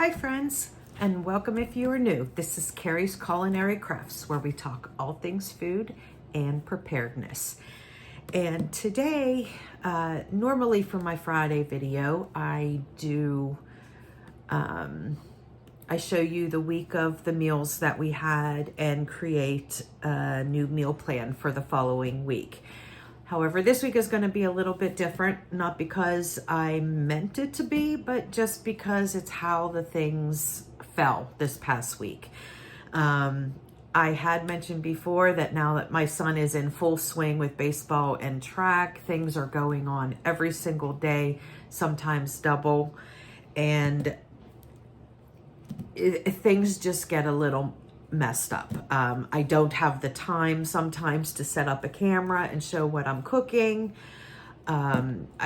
Hi friends, and welcome if you are new. This is Carrie's Culinary Crafts, where we talk all things food and preparedness. And today, normally for my Friday video, I show you the week of the meals that we had and create a new meal plan for the following week. However, this week is going to be a little bit different, not because I meant it to be, but just because it's how the things fell this past week. I had mentioned before that now that my son is in full swing with baseball and track, things are going on every single day, sometimes double, and things just get a little messed up. I don't have the time sometimes to set up a camera and show what I'm cooking. I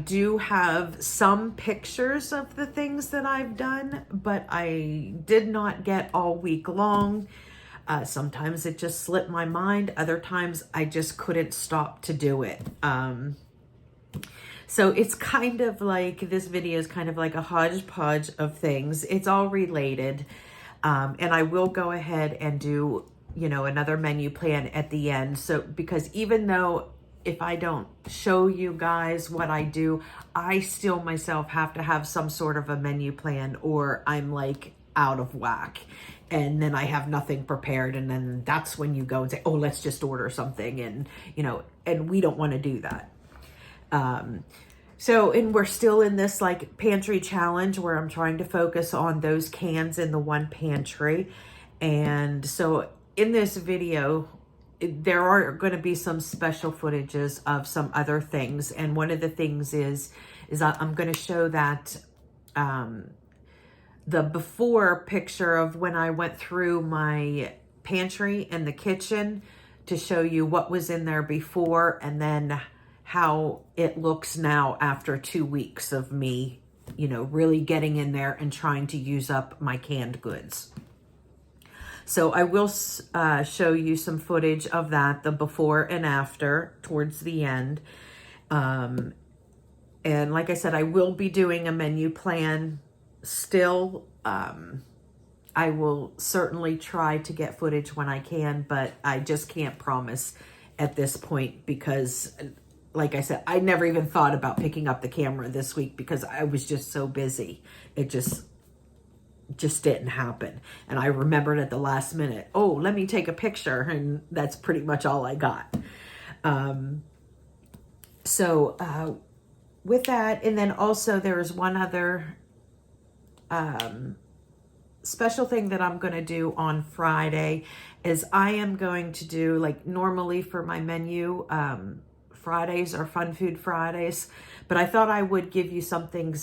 do have some pictures of the things that I've done, but I did not get all week long. Sometimes it just slipped my mind. Other times I just couldn't stop to do it. So it's kind of like, this video is kind of like a hodgepodge of things. It's all related. And I will go ahead and do, another menu plan at the end. So, because even though if I don't show you guys what I do, I still myself have to have some sort of a menu plan, or I'm like out of whack. And then I have nothing prepared. And then that's when you go and say, oh, let's just order something. And, and we don't want to do that. And we're still in this like pantry challenge where I'm trying to focus on those cans in the one pantry. And so in this video, there are going to be some special footages of some other things. And one of the things is I'm going to show that, the before picture of when I went through my pantry and the kitchen to show you what was in there before, and then how it looks now after 2 weeks of me, really getting in there and trying to use up my canned goods. So I will show you some footage of that, the before and after, towards the end. And like I said, I will be doing a menu plan still. I will certainly try to get footage when I can, but I just can't promise at this point because, like I said, I never even thought about picking up the camera this week because I was just so busy. It just didn't happen. And I remembered at the last minute, oh, let me take a picture. And that's pretty much all I got. With that, and then also there is one other special thing that I'm going to do on Friday is I am going to do, like normally for my menu, Fridays are Fun Food Fridays, but I thought I would give you something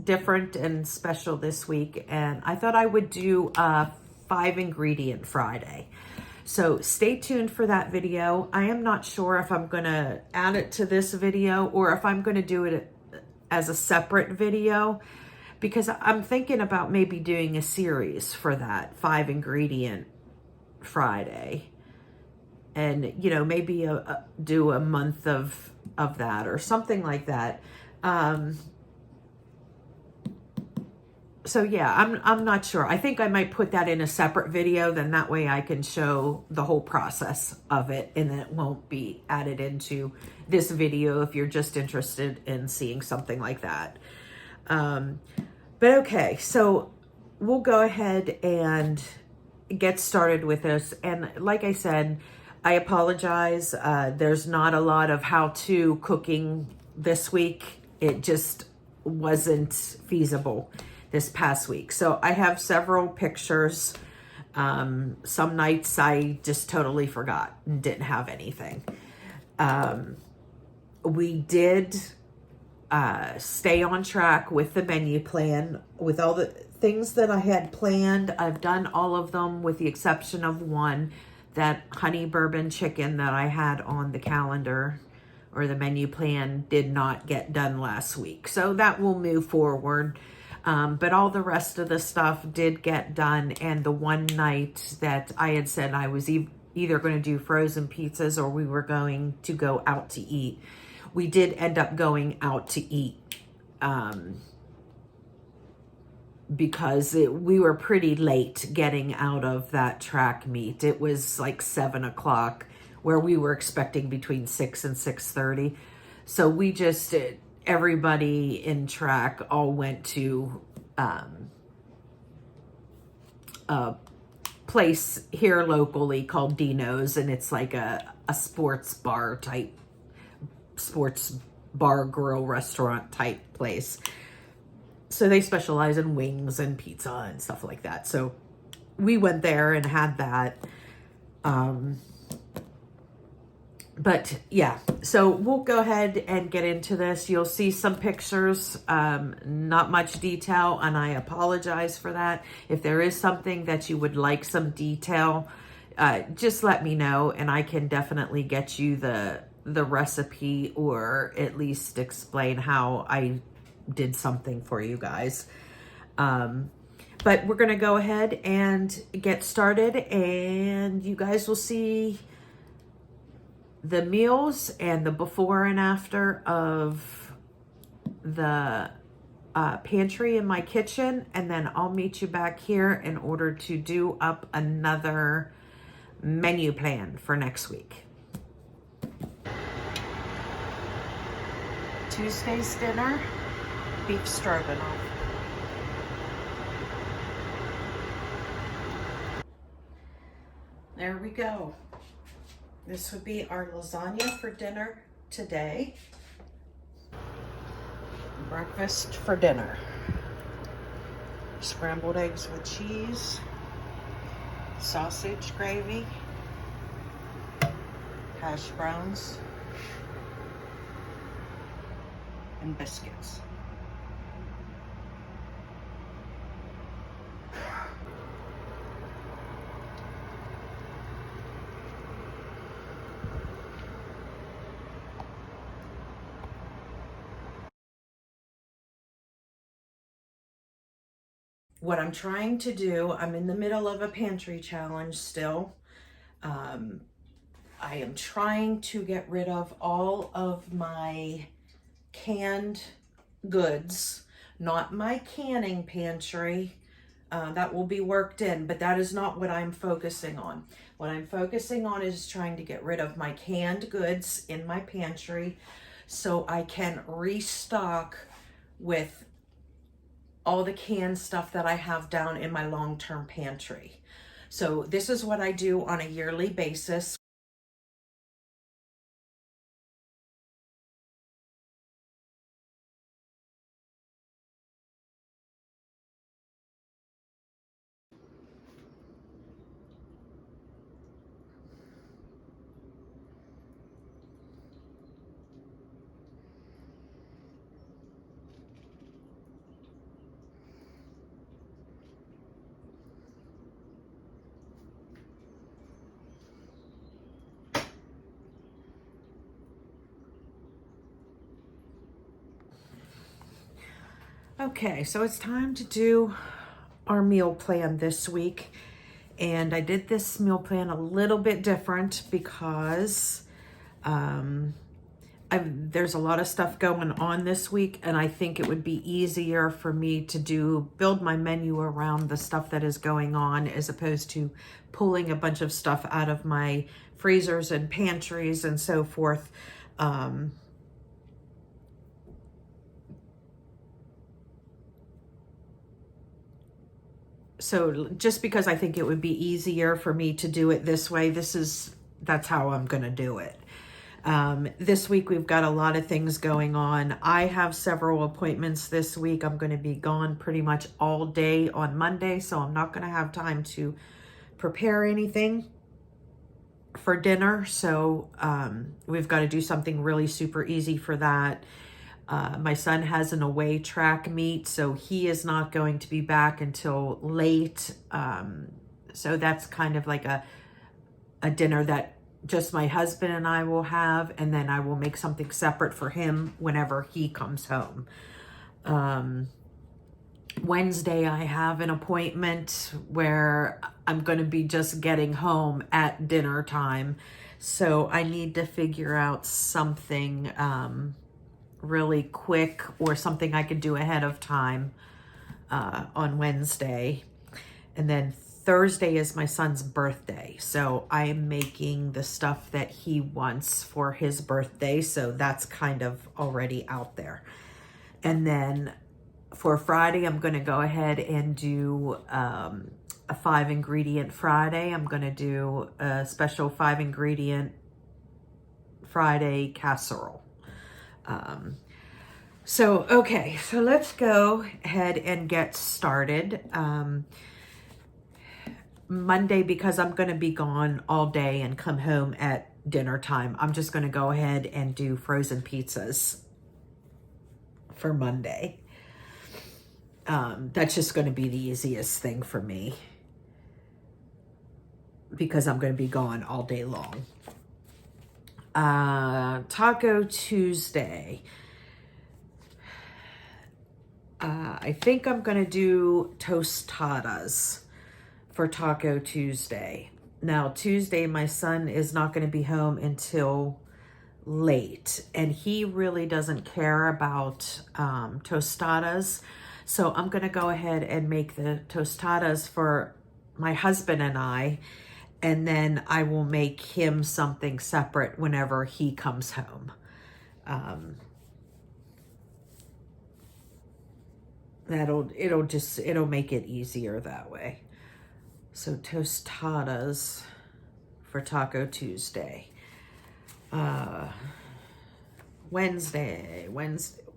different and special this week, and I thought I would do a 5-ingredient Friday. So stay tuned for that video. I am not sure if I'm going to add it to this video or if I'm going to do it as a separate video, because I'm thinking about maybe doing a series for that 5-ingredient Friday. And, maybe do a month of that or something like that. So yeah, I'm not sure. I think I might put that in a separate video. Then that way I can show the whole process of it. And then it won't be added into this video if you're just interested in seeing something like that. But okay, so we'll go ahead and get started with this. And like I said, I apologize. There's not a lot of how-to cooking this week. It just wasn't feasible this past week. So I have several pictures. Some nights I just totally forgot and didn't have anything. We did stay on track with the menu plan, with all the things that I had planned. I've done all of them with the exception of one, that honey bourbon chicken that I had on the calendar or the menu plan did not get done last week. So that will move forward. But all the rest of the stuff did get done. And the one night that I had said I was either going to do frozen pizzas or we were going to go out to eat, we did end up going out to eat. because we were pretty late getting out of that track meet. It was like 7 o'clock where we were expecting between 6 and 6:30. So we just, everybody in track all went to a place here locally called Dino's, and it's like a sports bar type, sports bar grill restaurant type place. So they specialize in wings and pizza and stuff like that. So we went there and had that. But yeah, so we'll go ahead and get into this. You'll see some pictures, not much detail, and I apologize for that. If there is something that you would like some detail, just let me know, and I can definitely get you the recipe, or at least explain how I did something for you guys. But we're going to go ahead and get started, and you guys will see the meals and the before and after of the pantry in my kitchen, and then I'll meet you back here in order to do up another menu plan for next week. Tuesday's dinner, beef stroganoff. There we go. This would be our lasagna for dinner today. Breakfast for dinner. Scrambled eggs with cheese, sausage gravy, hash browns, and biscuits. What I'm trying to do, I'm in the middle of a pantry challenge still. I am trying to get rid of all of my canned goods, not my canning pantry. That will be worked in, but that is not what I'm focusing on. What I'm focusing on is trying to get rid of my canned goods in my pantry so I can restock with all the canned stuff that I have down in my long-term pantry. So this is what I do on a yearly basis. Okay, so it's time to do our meal plan this week. And I did this meal plan a little bit different because there's a lot of stuff going on this week, and I think it would be easier for me to build my menu around the stuff that is going on, as opposed to pulling a bunch of stuff out of my freezers and pantries and so forth. So just because I think it would be easier for me to do it this way, that's how I'm going to do it. This week we've got a lot of things going on. I have several appointments this week. I'm going to be gone pretty much all day on Monday, so I'm not going to have time to prepare anything for dinner. So we've got to do something really super easy for that. My son has an away track meet, so he is not going to be back until late. So that's kind of like a dinner that just my husband and I will have, and then I will make something separate for him whenever he comes home. Wednesday, I have an appointment where I'm going to be just getting home at dinner time. So I need to figure out something really quick, or something I could do ahead of time on Wednesday. And then Thursday is my son's birthday. So I am making the stuff that he wants for his birthday. So that's kind of already out there. And then for Friday, I'm going to go ahead and do a 5-ingredient Friday. I'm going to do a special 5-ingredient Friday casserole. Okay, so let's go ahead and get started. Monday, because I'm going to be gone all day and come home at dinner time, I'm just going to go ahead and do frozen pizzas for Monday. That's just going to be the easiest thing for me because I'm going to be gone all day long. Taco Tuesday. I think I'm going to do tostadas for Taco Tuesday. Now, Tuesday, my son is not going to be home until late, and he really doesn't care about tostadas. So I'm going to go ahead and make the tostadas for my husband and I, and then I will make him something separate whenever he comes home. It'll make it easier that way. So tostadas for Taco Tuesday. Wednesday.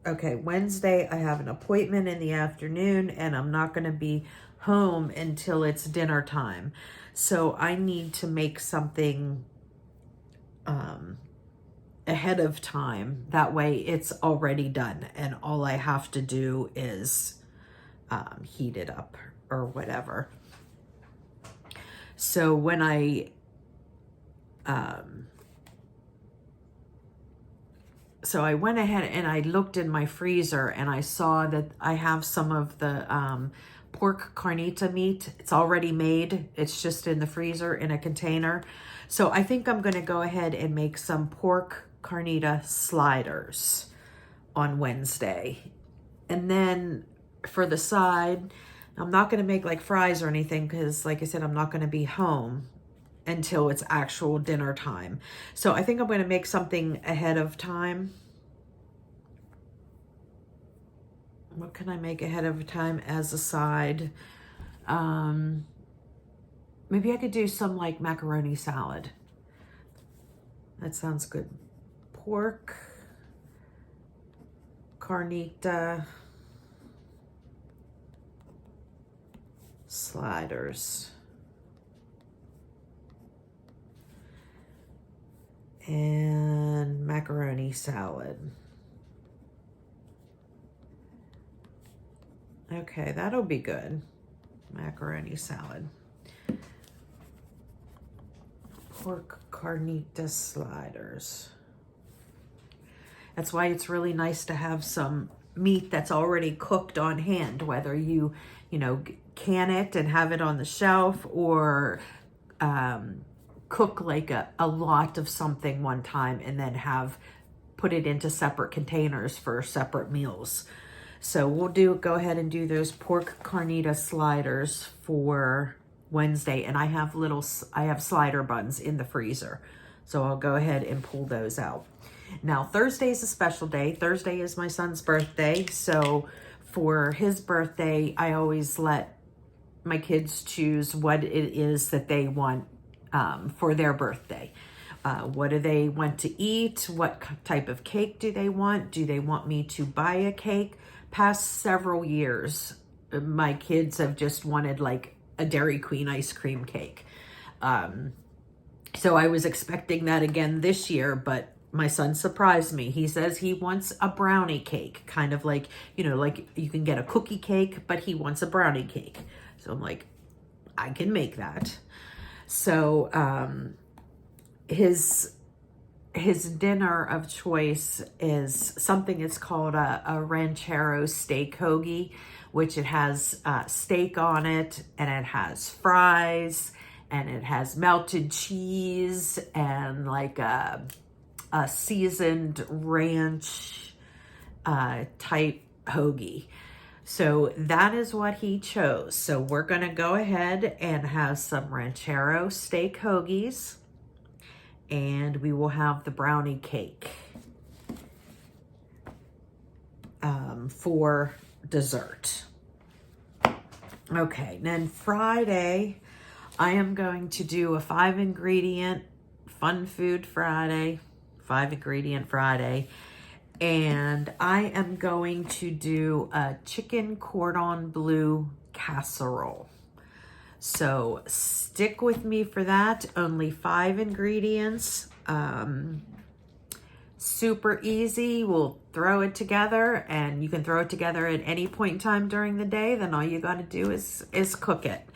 Okay, Wednesday I have an appointment in the afternoon and I'm not going to be home until it's dinner time. So I need to make something ahead of time. That way it's already done and all I have to do is heat it up or whatever. So when I went ahead and I looked in my freezer and I saw that I have some of the pork carnita meat. It's already made. It's just in the freezer in a container. So I think I'm going to go ahead and make some pork carnita sliders on Wednesday. And then for the side, I'm not going to make like fries or anything because, like I said, I'm not going to be home until it's actual dinner time. So I think I'm going to make something ahead of time. What can I make ahead of time as a side? Maybe I could do some like macaroni salad. That sounds good. Pork, carnita, sliders, and macaroni salad. Okay, that'll be good. Macaroni salad. Pork carnita sliders. That's why it's really nice to have some meat that's already cooked on hand, whether you can it and have it on the shelf or cook like a lot of something one time and then put it into separate containers for separate meals. So we'll go ahead and do those pork carnita sliders for Wednesday. And I have slider buns in the freezer. So I'll go ahead and pull those out. Now, Thursday is a special day. Thursday is my son's birthday. So for his birthday, I always let my kids choose what it is that they want for their birthday. What do they want to eat? What type of cake do they want? Do they want me to buy a cake? Past several years, my kids have just wanted like a Dairy Queen ice cream cake. So I was expecting that again this year, but my son surprised me. He says he wants a brownie cake, kind of like, like you can get a cookie cake, but he wants a brownie cake. So I'm like, I can make that. So his dinner of choice is something it's called a ranchero steak hoagie, which it has steak on it, and it has fries, and it has melted cheese, and like a seasoned ranch type hoagie. So that is what he chose. So we're going to go ahead and have some ranchero steak hoagies, and we will have the brownie cake for dessert. Okay, then Friday, I am going to do a 5-ingredient Fun Food Friday, 5-ingredient Friday, and I am going to do a chicken cordon bleu casserole. So stick with me for that. Only 5 ingredients. Super easy. We'll throw it together, and you can throw it together at any point in time during the day. Then all you got to do is cook it.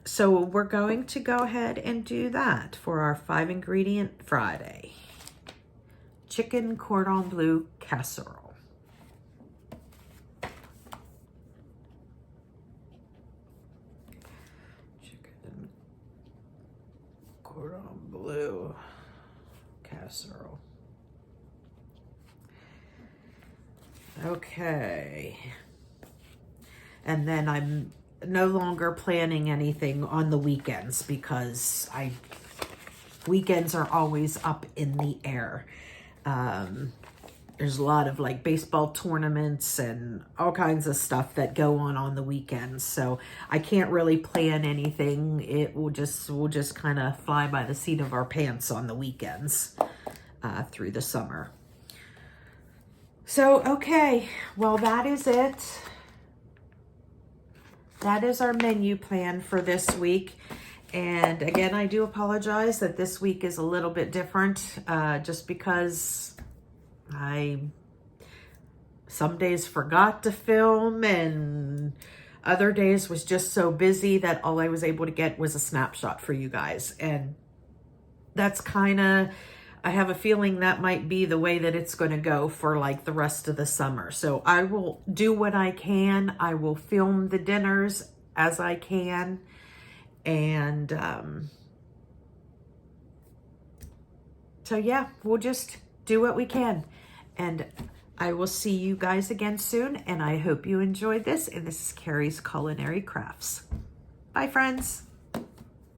So we're going to go ahead and do that for our 5-ingredient Friday. Chicken cordon bleu casserole. Chicken cordon bleu casserole. Okay. And then I'm no longer planning anything on the weekends because weekends are always up in the air. There's a lot of like baseball tournaments and all kinds of stuff that go on the weekends. So I can't really plan anything. We'll just kind of fly by the seat of our pants on the weekends through the summer. So, okay, well, that is it. That is our menu plan for this week. And again, I do apologize that this week is a little bit different, just because some days forgot to film, and other days was just so busy that all I was able to get was a snapshot for you guys. And that's kind of, I have a feeling that might be the way that it's going to go for like the rest of the summer. So I will do what I can. I will film the dinners as I can. And so yeah, we'll just do what we can. And I will see you guys again soon. And I hope you enjoyed this. And this is Carrie's Culinary Crafts. Bye, friends.